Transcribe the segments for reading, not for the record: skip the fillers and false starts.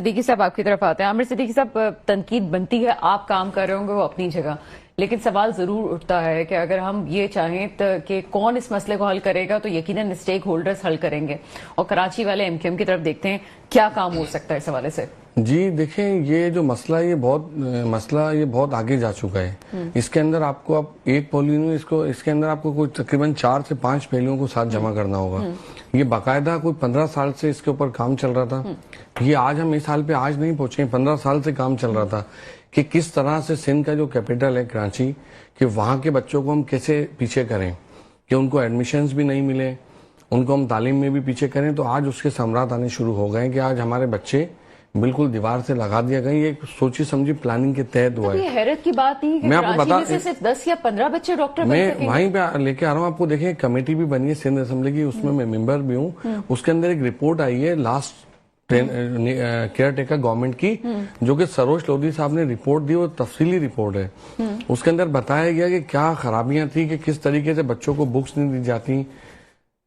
सिद्दीकी साहब आपकी तरफ आते हैं। आमिर सिद्दीकी साहब, तनकीद बनती है, आप काम कर रहे होंगे वो अपनी जगह, लेकिन सवाल जरूर उठता है कि अगर हम ये चाहें तो कि कौन इस मसले को हल करेगा, तो यकीनन स्टेक होल्डर्स हल करेंगे। और कराची वाले एमक्यूएम की तरफ देखते हैं क्या काम हो सकता है इस हवाले से। जी देखें, ये जो मसला ये बहुत आगे जा चुका है। इसके अंदर आपको अब एक पॉलिनो इसके अंदर आपको कोई तकरीबन 4 से 5 पहलुओं को साथ जमा करना होगा। ये बाकायदा कोई 15 साल से इसके ऊपर काम चल रहा था। ये आज हम इस साल पे आज नहीं पहुंचे, 15 साल से काम चल रहा था कि किस तरह से सिंध का जो कैपिटल है कराची, कि वहां के बच्चों को हम कैसे पीछे करें, कि उनको एडमिशन्स भी नहीं मिले, उनको हम तालीम में भी पीछे करें। तो आज उसके समरात आने शुरू हो गए कि आज हमारे बच्चे बिल्कुल दीवार से लगा दिया गया। ये सोची समझी प्लानिंग के तहत हुआ है। ये हैरत की बात नहीं कि मैं आपको बता, सिर्फ 10 या 15 बच्चे डॉक्टर मैं वहीं पे लेके आ रहा हूँ आपको। देखें, कमेटी भी बनी है सिंध असेंबली की, उसमें मैं मेंबर भी हूँ। उसके अंदर एक रिपोर्ट आई है लास्ट केयर टेकर गवर्नमेंट की, जो कि सरोज लोधी साहब ने रिपोर्ट दी, वो तफसीली रिपोर्ट है। उसके अंदर बताया गया कि क्या खराबियां थी, कि किस तरीके से बच्चों को बुक्स नहीं दी जाती,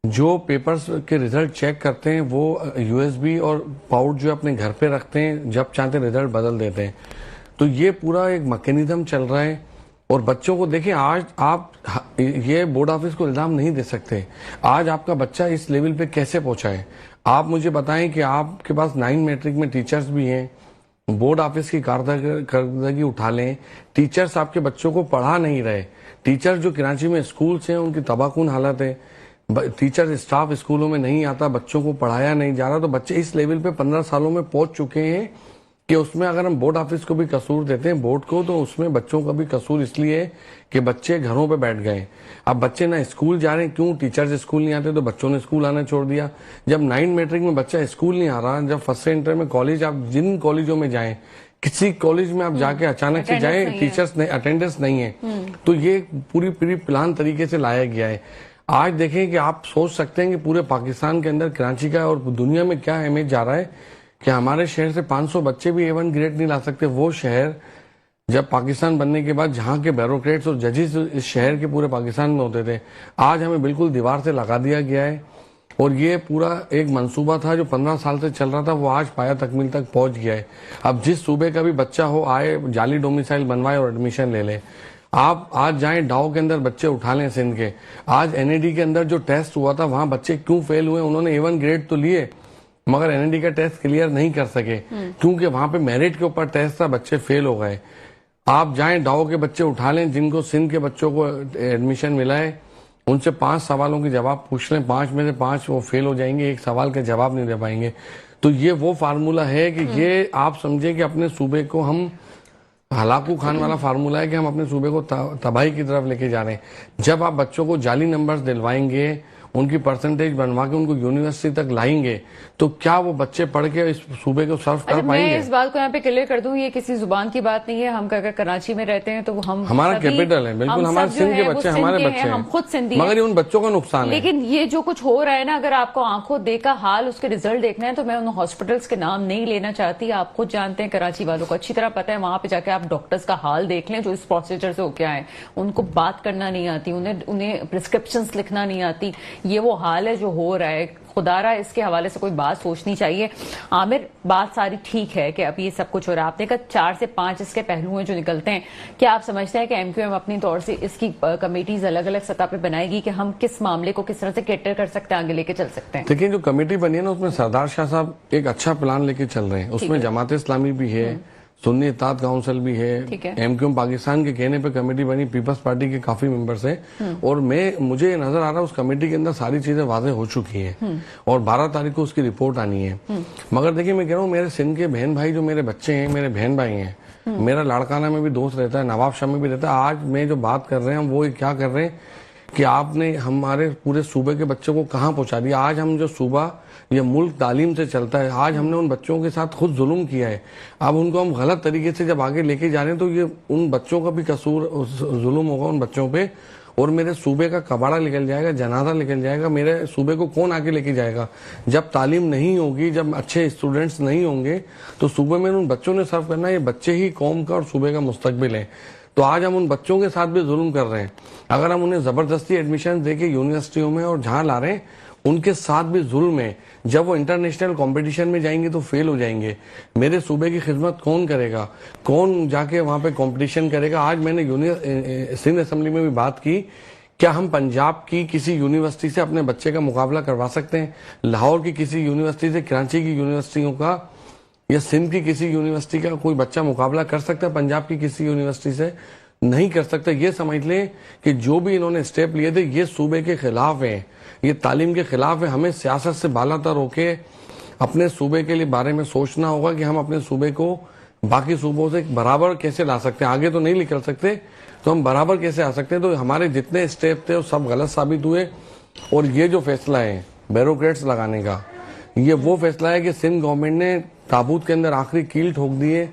जो पेपर्स के रिजल्ट चेक करते हैं वो यूएसबी और पाउच जो अपने घर पे रखते हैं, जब चाहते रिजल्ट बदल देते हैं। तो ये पूरा एक मैकेनिज्म चल रहा है। और बच्चों को देखें, आज आप ये बोर्ड ऑफिस को इल्जाम नहीं दे सकते। आज आपका बच्चा इस लेवल पे कैसे पहुंचा है, आप मुझे बताएं कि आपके पास 9 मैट्रिक में टीचर्स भी हैं, बोर्ड ऑफिस की कारकर्दगी उठा लें, टीचर्स आपके बच्चों को पढ़ा नहीं रहे। टीचर जो कराची में स्कूल हैं उनकी तबाहकुन हालत है, टीचर स्टाफ स्कूलों में नहीं आता, बच्चों को पढ़ाया नहीं जा रहा। तो बच्चे इस लेवल पे 15 सालों में पहुंच चुके हैं कि उसमें अगर हम बोर्ड ऑफिस को भी कसूर देते हैं बोर्ड को, तो उसमें बच्चों का भी कसूर इसलिए है कि बच्चे घरों पे बैठ गए। अब बच्चे ना स्कूल जा रहे हैं, क्यों? टीचर्स स्कूल नहीं आते तो बच्चों ने स्कूल आना छोड़ दिया। जब 9 मैट्रिक में बच्चा स्कूल नहीं आ रहा, जब फर्स्ट से इंटर में कॉलेज, आप जिन कॉलेजों में जाएं, किसी कॉलेज में आप जाके अचानक से जाए, टीचर्स नहीं, अटेंडेंस नहीं है। तो ये पूरी प्लान तरीके से लाया गया है। आज देखें कि आप सोच सकते हैं कि पूरे पाकिस्तान के अंदर कराची का और दुनिया में क्या इमेज जा रहा है कि हमारे शहर से 500 बच्चे भी A1 ग्रेड नहीं ला सकते। वो शहर जब पाकिस्तान बनने के बाद जहां के ब्यूरोक्रेट्स और जजेस इस शहर के पूरे पाकिस्तान में होते थे, आज हमें बिल्कुल दीवार से लगा दिया गया है। और ये पूरा एक मंसूबा था जो 15 साल से चल रहा था, वो आज पाया तकमील तक पहुंच गया है। अब जिस सूबे का भी बच्चा हो, आए, जाली डोमिसाइल बनवाए और एडमिशन ले ले। आप आज जाएं डाओ के अंदर बच्चे उठा लें सिंध के, आज एनएडी के अंदर जो टेस्ट हुआ था वहां बच्चे क्यों फेल हुए? उन्होंने A1 ग्रेड तो लिए मगर एनएडी का टेस्ट क्लियर नहीं कर सके, क्योंकि वहां पे मेरिट के ऊपर टेस्ट था, बच्चे फेल हो गए। आप जाएं डाओ के बच्चे उठा लें जिनको सिंध के बच्चों को एडमिशन मिला है, उनसे 5 सवालों के जवाब पूछ लें, 5 में से 5 वो फेल हो जाएंगे, एक सवाल के जवाब नहीं दे पाएंगे। तो ये वो फार्मूला है कि ये आप समझे कि अपने सूबे को हम हलाकू खान वाला फार्मूला है कि हम अपने सूबे को तबाही की तरफ लेके जा रहे हैं। जब आप बच्चों को जाली नंबर्स दिलवाएंगे, उनकी परसेंटेज बनवा के उनको यूनिवर्सिटी तक लाएंगे, तो क्या वो बच्चे पढ़ के इस सूबे को सर्व कर पाएंगे? मैं इस बात को यहाँ पे क्लियर कर दूं, ये किसी जुबान की बात नहीं है। हम अगर कराची में रहते हैं तो हमारा कैपिटल है, बिल्कुल हमारे सिंध के बच्चे हमारे बच्चे हैं, हम खुद सिंधी, मगर उन बच्चों का नुकसान है। लेकिन ये जो कुछ हो रहा है ना, अगर आपको आंखों देखा हाल उसके रिजल्ट देखना है, तो मैं उन हॉस्पिटल्स के नाम नहीं लेना चाहती। आप खुद जानते हैं, कराची वालों को अच्छी तरह पता है। वहां पे जाके आप डॉक्टर्स का हाल देख लें जो इस प्रोसीजर से होके आए, उनको बात करना नहीं आती, उन्हें प्रिस्क्रिप्शन लिखना नहीं आती। ये वो हाल है जो हो रहा है। खुदारा इसके हवाले से कोई बात सोचनी चाहिए। आमिर, बात सारी ठीक है कि अब ये सब कुछ हो रहा है, आपने कहा 4 से 5 इसके पहलू हैं जो निकलते हैं। क्या आप समझते हैं कि एमक्यूएम अपनी तौर से इसकी कमेटीज अलग अलग सतह पे बनाएगी कि हम किस मामले को किस तरह से कैटर कर सकते हैं, आगे लेके चल सकते हैं? देखिए, जो कमेटी बनी है ना, उसमें सरदार शाह साहब एक अच्छा प्लान लेके चल रहे हैं। उसमें जमात इस्लामी भी है, सुन्नी इत्तेहाद काउंसिल भी है, एमक्यूएम पाकिस्तान के कहने पे कमेटी बनी, पीपल्स पार्टी के काफी मेंबर्स हैं। और मुझे नजर आ रहा है उस कमेटी के अंदर सारी चीजें वाज़ेह हो चुकी हैं और 12 तारीख को उसकी रिपोर्ट आनी है। मगर देखिए, मैं कह रहा हूँ, मेरे सिंध के बहन भाई जो मेरे बच्चे हैं, मेरे बहन भाई हैं, मेरा लाड़काना में भी दोस्त रहता है, नवाब शाह में भी रहता है। आज मैं जो बात कर रहे हैं वो क्या कर रहे हैं कि आपने हमारे पूरे सूबे के बच्चों को कहाँ पहुंचा दिया। आज हम जो सूबा ये मुल्क तालीम से चलता है, आज हमने उन बच्चों के साथ खुद जुल्म किया है। अब उनको हम गलत तरीके से जब आगे लेके जा रहे हैं, तो ये उन बच्चों का भी कसूर, जुल्म होगा उन बच्चों पे, और मेरे सूबे का कबाड़ा निकल जाएगा, जनाजा निकल जाएगा। मेरे सूबे को कौन आगे लेके जाएगा? जब तालीम नहीं होगी, जब अच्छे स्टूडेंट्स नहीं होंगे, तो सूबे में उन बच्चों ने सर्व करना। ये बच्चे ही कौम का और सूबे का मुस्तकबिल है। तो आज हम उन बच्चों के साथ भी जुल्म कर रहे हैं। अगर हम उन्हें जबरदस्ती एडमिशन देके यूनिवर्सिटियों में और जहां ला रहे हैं, उनके साथ भी जुल्म है। जब वो इंटरनेशनल कंपटीशन में जाएंगे तो फेल हो जाएंगे। मेरे सूबे की खिदमत कौन करेगा, कौन जाके वहां पे कंपटीशन करेगा। आज मैंने सिंध असेंबली में भी बात की, क्या हम पंजाब की किसी यूनिवर्सिटी से अपने बच्चे का मुकाबला करवा सकते हैं? लाहौर की किसी यूनिवर्सिटी से, कराची की यूनिवर्सिटियों का या सिंध की किसी यूनिवर्सिटी का कोई बच्चा मुकाबला कर सकता है पंजाब की किसी यूनिवर्सिटी से? नहीं कर सकता। ये समझ लें कि जो भी इन्होंने स्टेप लिए थे ये सूबे के खिलाफ है, ये तालीम के खिलाफ है। हमें सियासत से बालातर होके अपने सूबे के लिए बारे में सोचना होगा कि हम अपने सूबे को बाकी सूबों से बराबर कैसे ला सकते हैं। आगे तो नहीं निकल सकते तो हम बराबर कैसे आ सकते हैं। तो हमारे जितने स्टेप थे वो सब गलत साबित हुए। और ये जो फैसला है ब्यूरोक्रेट्स लगाने का, ये वो फैसला है कि सिंध गवर्नमेंट ने ताबूत के अंदर आखिरी कील ठोक दी है।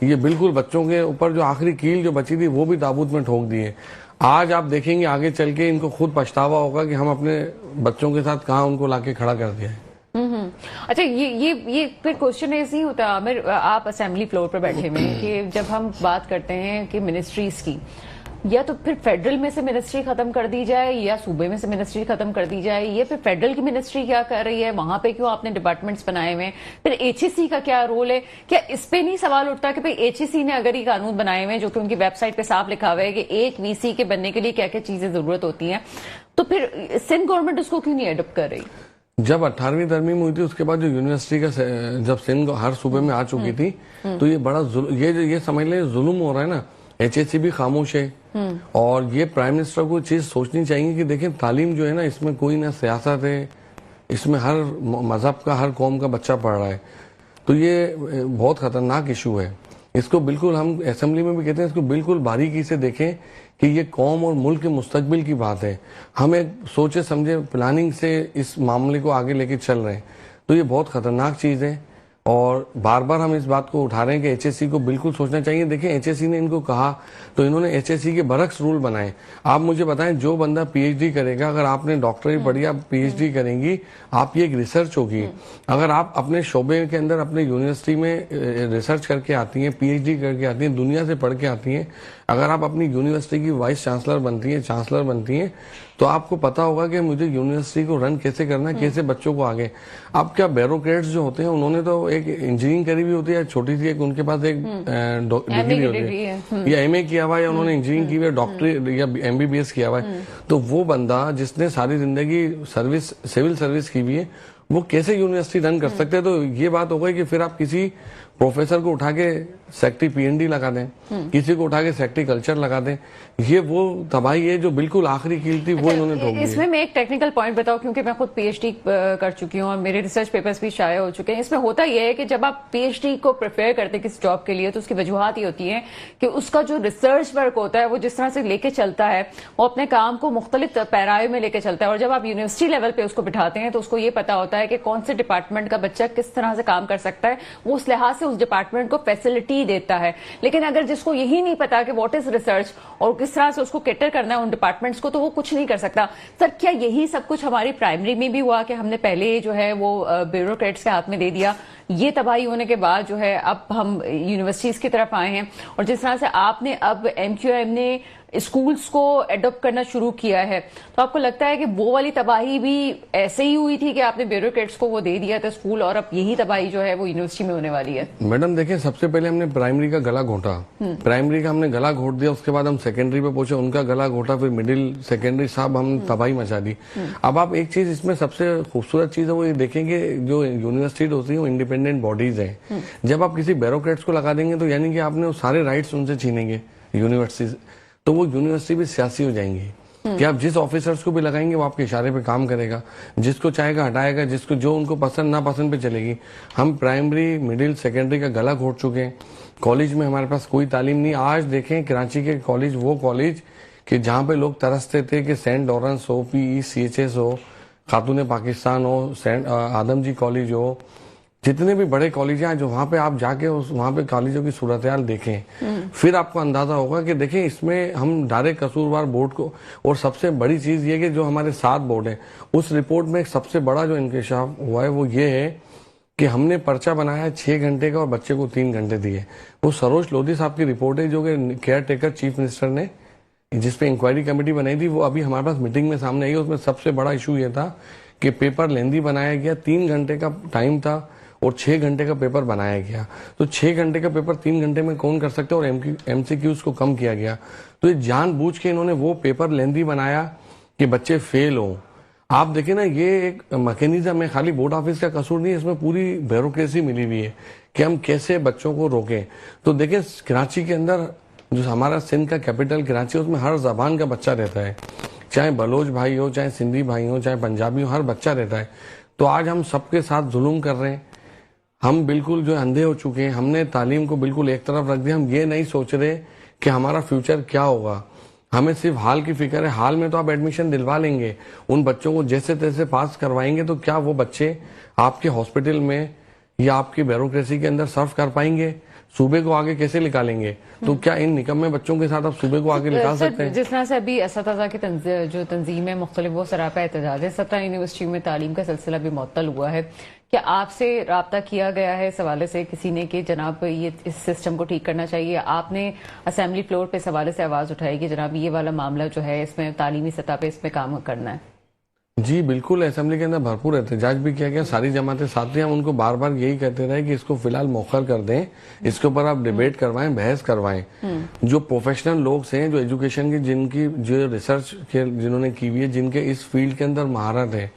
ये बिल्कुल बच्चों के ऊपर जो आखिरी कील जो बची थी वो भी ताबूत में ठोक दी है। आज आप देखेंगे आगे चल के इनको खुद पछतावा होगा कि हम अपने बच्चों के साथ कहाँ उनको लाके खड़ा कर दिया है। अच्छा, ये फिर क्वेश्चन ऐसे ही होता है आमिर, आप असेंबली फ्लोर पर बैठे हुए हैं कि जब हम बात करते हैं कि मिनिस्ट्रीज की, या तो फिर फेडरल में से मिनिस्ट्री खत्म कर दी जाए या सूबे में से मिनिस्ट्री खत्म कर दी जाए, ये फिर फेडरल की मिनिस्ट्री क्या कर रही है, वहां पे क्यों आपने डिपार्टमेंट्स बनाए हुए हैं, फिर एचईसी का क्या रोल है? क्या इस पे नहीं सवाल उठता कि भाई एचईसी ने अगर ये कानून बनाए हुए हैं जो कि उनकी वेबसाइट पे साफ लिखा हुआ है कि एक वीसी के बनने के लिए क्या क्या चीजें जरूरत होती है, तो फिर सिंध गवर्नमेंट उसको क्यों नहीं एडॉप्ट कर रही? जब 18वीं तरमीम हुई थी उसके बाद जो यूनिवर्सिटी का जब सिंध हर सूबे में आ चुकी थी तो ये बड़ा ये समझ लें जुल्म हो रहा है ना। एचएससी भी खामोश है। और ये प्राइम मिनिस्टर को चीज सोचनी चाहिए कि देखें तालीम जो है ना, इसमें कोई ना सियासत है, इसमें हर मजहब का हर कौम का बच्चा पढ़ रहा है। तो ये बहुत खतरनाक इशू है। इसको बिल्कुल हम असेंबली में भी कहते हैं, इसको बिल्कुल बारीकी से देखें कि ये कौम और मुल्क के मुस्तकबिल की बात है। हम एक सोचे समझे प्लानिंग से इस मामले को आगे लेके चल रहे हैं। तो ये बहुत खतरनाक चीज है और बार बार हम इस बात को उठा रहे हैं कि एचएससी को बिल्कुल सोचना चाहिए। देखें एचएससी ने इनको कहा तो इन्होंने एचएससी के बरक्स रूल बनाए। आप मुझे बताएं, जो बंदा पीएचडी करेगा, अगर आपने डॉक्टरी पढ़ी आप पीएचडी करेंगी, आप ये एक रिसर्च होगी। अगर आप अपने शोबे के अंदर अपने यूनिवर्सिटी में रिसर्च करके आती हैं, पीएचडी करके आती हैं, दुनिया से पढ़ के आती हैं, अगर आप अपनी यूनिवर्सिटी की वाइस चांसलर बनती हैं, चांसलर बनती हैं, तो आपको पता होगा कि मुझे यूनिवर्सिटी को रन कैसे करना है, कैसे बच्चों को आगे। अब क्या ब्यूरोक्रेट्स जो होते हैं उन्होंने तो एक इंजीनियरिंग करी हुई होती है, छोटी सी एक उनके पास एक डिग्री होती है, या एमए किया हुआ है या उन्होंने इंजीनियरिंग की हुई है, डॉक्टरेट या एमबीबीएस किया हुआ है। तो वो बंदा जिसने सारी जिंदगी सिविल सर्विस की हुई है, वो कैसे यूनिवर्सिटी रन कर सकते हैं? तो ये बात हो गई कि फिर आप किसी प्रोफेसर को उठा के सेक्रेटरी पीएनडी लगा दें, किसी को उठा के सेक्रेटरी कल्चर लगा दें। ये वो तबाही है जो बिल्कुल आखिरी कील थी, वो इन्होंने ठोक दी। इसमें मैं एक टेक्निकल पॉइंट बताऊं, क्योंकि मैं खुद पीएचडी कर चुकी हूं और मेरे रिसर्च पेपर्स भी शाया हो चुके हैं। इसमें होता यह है कि जब आप पीएचडी को प्रिपेयर करते हैं किसी जॉब के लिए, तो उसकी वजूहत ये होती है कि उसका जो रिसर्च वर्क होता है वो जिस तरह से लेके चलता है, वो अपने काम को मुख्तलिफ पैराए में लेके चलता है। और जब आप यूनिवर्सिटी लेवल पे उसको बिठाते हैं तो उसको ये पता होता है कि कौन से डिपार्टमेंट का बच्चा किस तरह से काम कर सकता है, वो उस लिहाज से उस डिपार्टमेंट को फैसिलिटी देता है। लेकिन अगर जिसको यही नहीं पता कि व्हाट इज रिसर्च और किस तरह से उसको कैटर करना है उन डिपार्टमेंट्स को, तो वो कुछ नहीं कर सकता। सर, क्या यही सब कुछ हमारी प्राइमरी में भी हुआ कि हमने पहले जो है वो ब्यूरोक्रेट्स के हाथ में दे दिया? ये तबाही होने के बाद जो है अब हम यूनिवर्सिटीज की तरफ आए हैं और जिस तरह से आपने अब एमक्यूएम ने स्कूल्स को एडॉप्ट करना शुरू किया है, तो आपको लगता है कि वो वाली तबाही भी ऐसे ही हुई थी कि आपने ब्यूरोक्रेट्स को वो दे दिया था स्कूल, और अब यही तबाही जो है वो यूनिवर्सिटी में होने वाली है? मैडम देखिए, सबसे पहले हमने प्राइमरी का गला घोटा, प्राइमरी का हमने गला घोट दिया, उसके बाद हम सेकेंडरी पे पहुंचे, उनका गला घोटा, फिर मिडिल सेकेंडरी, साहब हम तबाही मचा दी। अब आप एक चीज इसमें सबसे खूबसूरत चीज है वो ये देखेंगे, जो यूनिवर्सिटी होती है वो इंडिपेंडेंट बॉडीज है। जब आप किसी ब्यूरोक्रेट्स को लगा देंगे तो यानी कि आपने सारे राइट्स उनसे छीनेंगे यूनिवर्सिटी, तो वो यूनिवर्सिटी भी सियासी हो जाएंगी कि आप जिस ऑफिसर्स को भी लगाएंगे वो आपके इशारे पे काम करेगा, जिसको चाहेगा हटाएगा, जिसको जो उनको पसंद ना पसंद पे चलेगी। हम प्राइमरी मिडिल सेकेंडरी का गला घोट चुके हैं। कॉलेज में हमारे पास कोई तालीम नहीं। आज देखें कराची के कॉलेज, वो कॉलेज कि जहाँ पे लोग तरसते थे कि सेंट लॉरेंस हो, PECHS हो, खातून पाकिस्तान हो, सेंट आदमजी कॉलेज हो, जितने भी बड़े कॉलेज हैं, जो वहां पे आप जाके वहां पे कॉलेजों की सूरत-ए-हाल देखें, फिर आपको अंदाजा होगा कि देखें इसमें हम डायरेक्ट कसूरवार बोर्ड को, और सबसे बड़ी चीज ये कि जो हमारे 7 बोर्ड है उस रिपोर्ट में सबसे बड़ा जो इंकशाफ हुआ है वो ये है कि हमने पर्चा बनाया 6 घंटे का और बच्चे को 3 घंटे दिए। वो सरोज लोधी साहब की रिपोर्ट है जो कि केयर टेकर चीफ मिनिस्टर ने जिसपे इंक्वायरी कमेटी बनाई थी, वो अभी हमारे पास मीटिंग में सामने आई है। उसमें सबसे बड़ा इशू ये था कि पेपर लेंदी बनाया गया, 3 घंटे का टाइम था और 6 घंटे का पेपर बनाया गया। तो 6 घंटे का पेपर 3 घंटे में कौन कर सकते, और MCQs को कम किया गया। तो ये जानबूझ के इन्होंने वो पेपर लेंदी बनाया कि बच्चे फेल हों। आप देखें ना, ये एक मैकेनिज्म है, खाली बोर्ड ऑफिस का कसूर नहीं है, इसमें पूरी ब्यूरोक्रेसी मिली हुई है कि हम कैसे बच्चों को रोकें। तो देखें, कराची के अंदर जो हमारा सिंध का कैपिटल कराची है, उसमें हर जबान का बच्चा रहता है, चाहे बलोच भाई हो, चाहे सिंधी भाई हो, चाहे पंजाबी हो, हर बच्चा रहता है। तो आज हम सबके साथ जुल्म कर रहे हैं, हम बिल्कुल जो अंधे हो चुके हैं, हमने तालीम को बिल्कुल एक तरफ रख दिया। हम ये नहीं सोच रहे कि हमारा फ्यूचर क्या होगा, हमें सिर्फ हाल की फिक्र है। हाल में तो आप एडमिशन दिलवा लेंगे, उन बच्चों को जैसे तैसे पास करवाएंगे, तो क्या वो बच्चे आपके हॉस्पिटल में या आपकी ब्यूरोक्रेसी के अंदर सर्व कर पाएंगे? सूबे को आगे कैसे निकालेंगे? तो क्या इन निकम्मे बच्चों के साथ आप सूबे को आगे निकाल सकते हैं? जिस तरह से अभी असतज़ा की जो तंजीम है मुख्तलिफ, वो सरापा एहतजाज है। 17 यूनिवर्सिटी में तालीम का सिलसिला भी मुअत्तल हुआ है। क्या आपसे राब्ता किया गया है इस हवाले से किसी ने कि जनाब ये इस सिस्टम को ठीक करना चाहिए? आपने असेंबली फ्लोर पे इस हवाले से आवाज उठाई कि जनाब ये वाला मामला जो है, इसमें तालीमी सतह पे इसमें काम करना है? जी बिल्कुल, असेंबली के अंदर भरपूर एहतजाज भी किया गया। सारी जमातें साथ थी, हम उनको बार बार यही कहते रहे कि इसको फिलहाल मौखर कर दें, इसके ऊपर आप डिबेट करवाएं, बहस करवाएं। जो प्रोफेशनल लोग हैं, जो एजुकेशन की, जिनकी जो रिसर्च के जिन्होंने की हुई है, जिनके इस फील्ड के अंदर महारत है,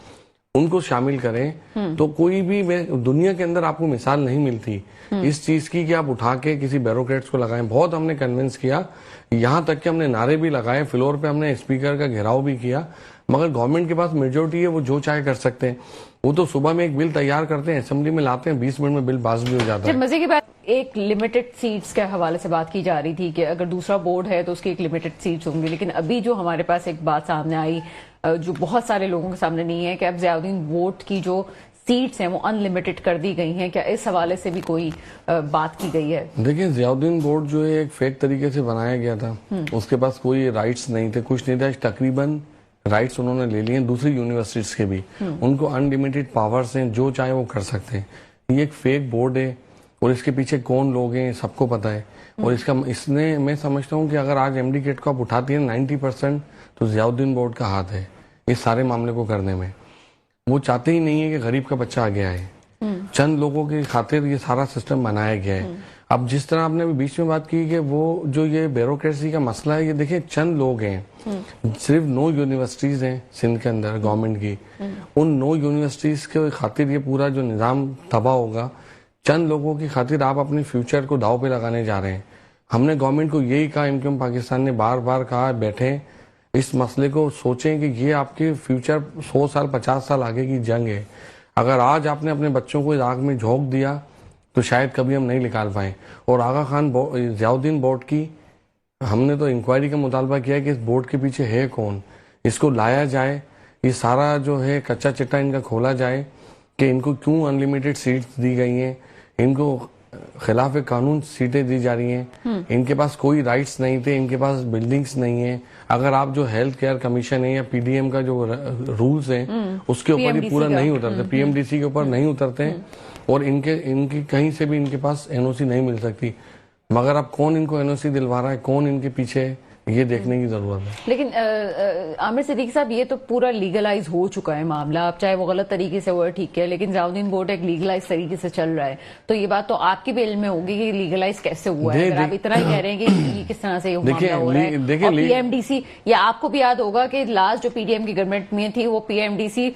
उनको शामिल करें। तो कोई भी दुनिया के अंदर आपको मिसाल नहीं मिलती इस चीज की कि आप उठा के किसी ब्यूरोक्रेट्स को लगाएं। बहुत हमने कन्विंस किया, यहाँ तक कि हमने नारे भी लगाए, फ्लोर पे हमने स्पीकर का घेराव भी किया, मगर गवर्नमेंट के पास मेजोरिटी है, वो जो चाहे कर सकते हैं। वो तो सुबह में एक बिल तैयार करते हैं, असेंबली में लाते हैं, 20 मिनट में बिल पास भी हो जाता है। मजे की बात, एक लिमिटेड सीट्स के हवाले से बात की जा रही थी कि अगर दूसरा बोर्ड है तो उसकी एक लिमिटेड सीट्स होंगी, लेकिन अभी जो हमारे पास एक बात सामने आई जो बहुत सारे लोगों के सामने नहीं है कि अब ज़ियाउद्दीन बोर्ड की जो सीट्स हैं वो अनलिमिटेड कर दी गई हैं। क्या इस हवाले से भी कोई बात की गई है? देखिए, ज़ियाउद्दीन बोर्ड जो है एक फेक तरीके से बनाया गया था, उसके पास कोई राइट्स नहीं थे, कुछ नहीं था। तकरीबन राइट्स उन्होंने ले लिए दूसरी यूनिवर्सिटीज के भी, उनको अनलिमिटेड पावर्स हैं, जो चाहे वो कर सकते हैं। ये एक फेक बोर्ड है और इसके पीछे कौन लोग हैं सबको पता है। और इसने मैं समझता हूँ कि अगर आज MD कैट को आप उठाती है 90% तो ज़ियाउद्दीन बोर्ड का हाथ है इस सारे मामले को करने में। वो चाहते ही नहीं है कि गरीब का बच्चा आगे आए, चंद लोगों की खातिर ये सारा सिस्टम बनाया गया है। अब जिस तरह आपने अभी बीच में बात की कि वो जो ये ब्यूरोक्रेसी का मसला है, ये देखिए चंद लोग हैं, सिर्फ 9 यूनिवर्सिटीज हैं सिंध के अंदर गवर्नमेंट की, उन 9 यूनिवर्सिटीज के खातिर ये पूरा जो निजाम तबाह होगा। चंद लोगों की खातिर आप अपने फ्यूचर को दाव पे लगाने जा रहे हैं। हमने गवर्नमेंट को यही कहा, इनकम पाकिस्तान ने बार बार कहा, बैठे इस मसले को सोचें कि ये आपके फ्यूचर 100 साल 50 साल आगे की जंग है। अगर आज आपने अपने बच्चों को इस आग में झोंक दिया तो शायद कभी हम नहीं निकाल पाए। और आगा खान ज़ियाउद्दीन बोर्ड की हमने तो इंक्वायरी का मुतालबा किया कि इस बोर्ड के पीछे है कौन, इसको लाया जाए, ये सारा जो है कच्चा चिट्टा इनका खोला जाए कि इनको क्यों अनलिमिटेड सीट्स दी गई हैं, इनको खिलाफ कानून सीटें दी जा रही हैं, इनके पास कोई राइट्स नहीं थे, इनके पास बिल्डिंग्स नहीं है। अगर आप जो हेल्थ केयर कमीशन है या PDM का जो रूल्स हैं उसके ऊपर ही पूरा नहीं उतरते, PMDC के ऊपर नहीं उतरते हैं, और इनकी कहीं से भी इनके पास NOC नहीं मिल सकती। मगर अब कौन इनको NOC दिलवा रहा है, कौन इनके पीछे है, ये देखने की जरूरत है। लेकिन आमिर सिद्दीकी साहब, ये तो पूरा लीगलाइज हो चुका है मामला, अब चाहे वो गलत तरीके से हुआ ठीक है, लेकिन ज़ियाउद्दीन बोर्ड एक लीगलाइज तरीके से चल रहा है, तो ये बात तो आपकी भी इल्म में होगी कि लीगलाइज कैसे हुआ है। अगर आप इतना ही कह रहे हैं कि ये किस तरह से मामला हो रहा है। और PMDC, या आपको भी याद होगा कि लास्ट जो PDM की गवर्नमेंट में थी, वो PMDC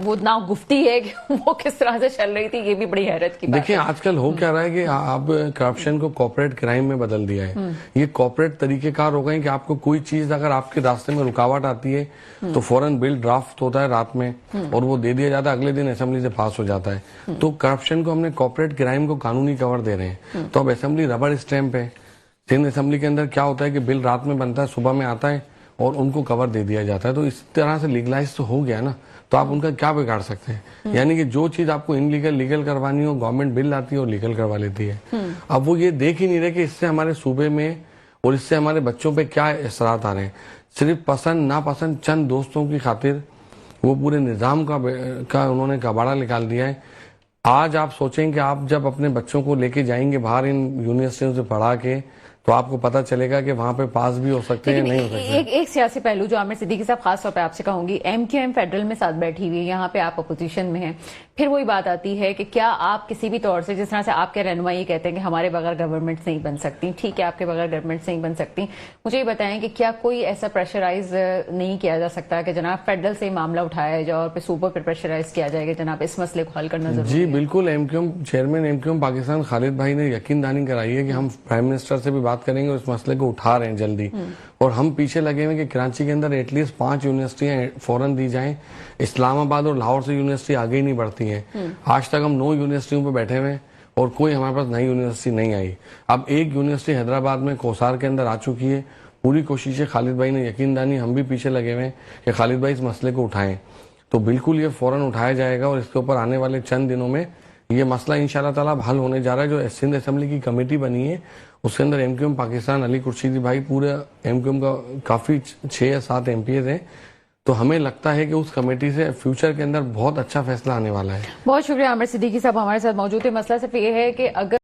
वो ना गुफ्ती है कि वो किस तरह से चल रही थी, ये भी बड़ी हैरत की बात है। देखिए, आजकल हो क्या रहा है कि आप करप्शन को कॉर्पोरेट क्राइम में बदल दिया है। ये कॉर्पोरेट तरीकेकार हो गए कि आपको कोई चीज अगर आपके रास्ते में रुकावट आती है तो फौरन बिल ड्राफ्ट होता है रात में और वो दे दिया जाता है, अगले दिन असेंबली से पास हो जाता है। तो करप्शन को हमने कॉर्पोरेट क्राइम को कानूनी कवर दे रहे हैं। तो अब असेंबली रबर स्टैंप है। सिंध असेंबली के अंदर क्या होता है कि बिल रात में बनता है, सुबह में आता है और उनको कवर दे दिया जाता है। तो इस तरह से लीगलाइज तो हो गया ना, तो आप उनका क्या बिगाड़ सकते हैं? यानी कि जो चीज आपको इनलीगल लीगल करवानी हो, गवर्नमेंट बिल लाती है और लीगल करवा लेती है। अब वो ये देख ही नहीं रहे कि इससे हमारे सूबे में और इससे हमारे बच्चों पे क्या असरात आ रहे हैं। सिर्फ पसंद नापसंद चंद दोस्तों की खातिर वो पूरे निजाम का उन्होंने कबाड़ा निकाल दिया है। आज आप सोचें कि आप जब अपने बच्चों को लेके जाएंगे बाहर इन यूनिवर्सिटियों से पढ़ा के, तो आपको पता चलेगा कि वहां पे पास भी हो सकते हैं या नहीं हो सकते। एक सियासी पहलू जो आमिर सिद्दीकी साहब खास तौर पे आपसे कहूंगी, एमक्यूएम फेडरल में साथ बैठी हुई है, यहाँ पे आप अपोजिशन में हैं, फिर वही बात आती है कि क्या आप किसी भी तौर से, जिस तरह से आपके रहनुमा ये कहते हैं कि हमारे बगैर गवर्नमेंट नहीं बन सकती, ठीक है आपके बगैर गवर्नमेंट नहीं बन सकती, मुझे ये बताएं कि क्या कोई ऐसा प्रेशराइज नहीं किया जा सकता कि जनाब फेडरल से मामला उठाया जाए और फिर सूबे पर प्रेशराइज किया जाएगा, जनाब इस मसले को हल करना जरूरी जी है? बिल्कुल, MQM chairman MQM Pakistan Khalid भाई ने यकीनदानी कराई है कि हम प्राइम मिनिस्टर से भी बात करेंगे और इस मसले को उठा रहे हैं जल्दी। और हम पीछे लगे हुए कि कराची के अंदर एटलीस्ट 5 यूनिवर्सिटियां फौरन दी जाएं। इस्लामाबाद और लाहौर से यूनिवर्सिटी आगे ही नहीं बढ़ती हैं। आज तक हम 9 यूनिवर्सिटियों पे बैठे हुए हैं और कोई हमारे पास नई यूनिवर्सिटी नहीं आई। अब एक यूनिवर्सिटी हैदराबाद में कोसार के अंदर आ चुकी है। पूरी कोशिशें खालिद भाई ने यकीनदानी, हम भी पीछे लगे हुए हैं कि खालिद भाई इस मसले को उठाएं। तो बिल्कुल ये फौरन उठाया जाएगा और इसके ऊपर आने वाले चंद दिनों में ये मसला इंशाल्लाह ताला हल होने जा रहा है। जो सिंध असेंबली की कमेटी बनी है उसके अंदर एमक्यूएम पाकिस्तान, अली खुर्शीदी भाई, पूरे एमक्यूएम का काफी 6 या 7 एमपीएस हैं। तो हमें लगता है कि उस कमेटी से फ्यूचर के अंदर बहुत अच्छा फैसला आने वाला है। बहुत शुक्रिया आमिर सिद्दीकी साहब हमारे साथ मौजूद है। मसला सिर्फ ये है कि अगर